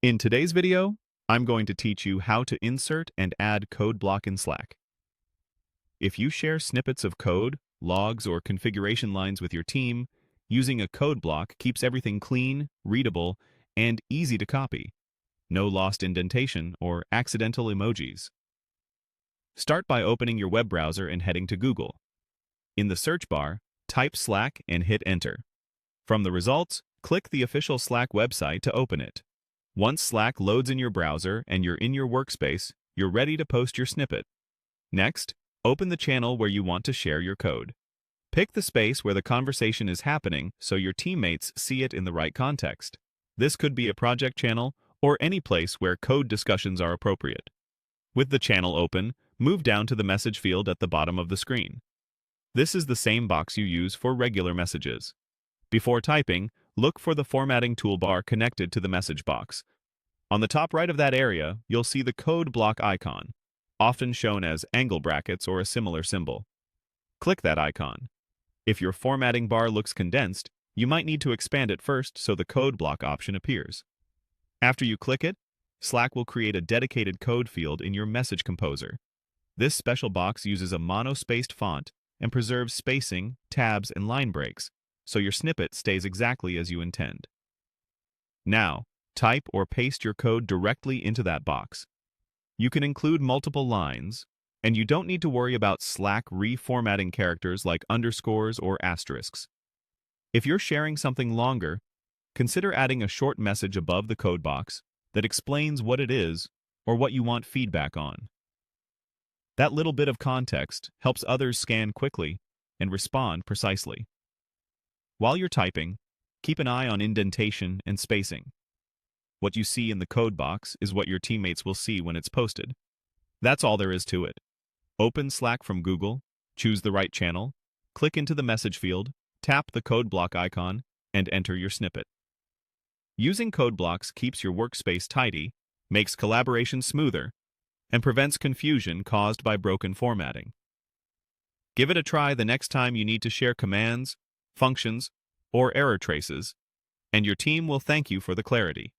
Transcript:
In today's video, I'm going to teach you how to insert and add code block in Slack. If you share snippets of code, logs, or configuration lines with your team, using a code block keeps everything clean, readable, and easy to copy. No lost indentation or accidental emojis. Start by opening your web browser and heading to Google. In the search bar, type Slack and hit Enter. From the results, click the official Slack website to open it. Once Slack loads in your browser and you're in your workspace, you're ready to post your snippet. Next, open the channel where you want to share your code. Pick the space where the conversation is happening so your teammates see it in the right context. This could be a project channel or any place where code discussions are appropriate. With the channel open, move down to the message field at the bottom of the screen. This is the same box you use for regular messages. Before typing, look for the formatting toolbar connected to the message box. On the top right of that area, you'll see the code block icon, often shown as angle brackets or a similar symbol. Click that icon. If your formatting bar looks condensed, you might need to expand it first so the code block option appears. After you click it, Slack will create a dedicated code field in your message composer. This special box uses a monospaced font and preserves spacing, tabs, and line breaks, so your snippet stays exactly as you intend. Now, type or paste your code directly into that box. You can include multiple lines, and you don't need to worry about Slack reformatting characters like underscores or asterisks. If you're sharing something longer, consider adding a short message above the code box that explains what it is or what you want feedback on. That little bit of context helps others scan quickly and respond precisely. While you're typing, keep an eye on indentation and spacing. What you see in the code box is what your teammates will see when it's posted. That's all there is to it. Open Slack from Google, choose the right channel, click into the message field, tap the code block icon, and enter your snippet. Using code blocks keeps your workspace tidy, makes collaboration smoother, and prevents confusion caused by broken formatting. Give it a try the next time you need to share commands, functions, or error traces, and your team will thank you for the clarity.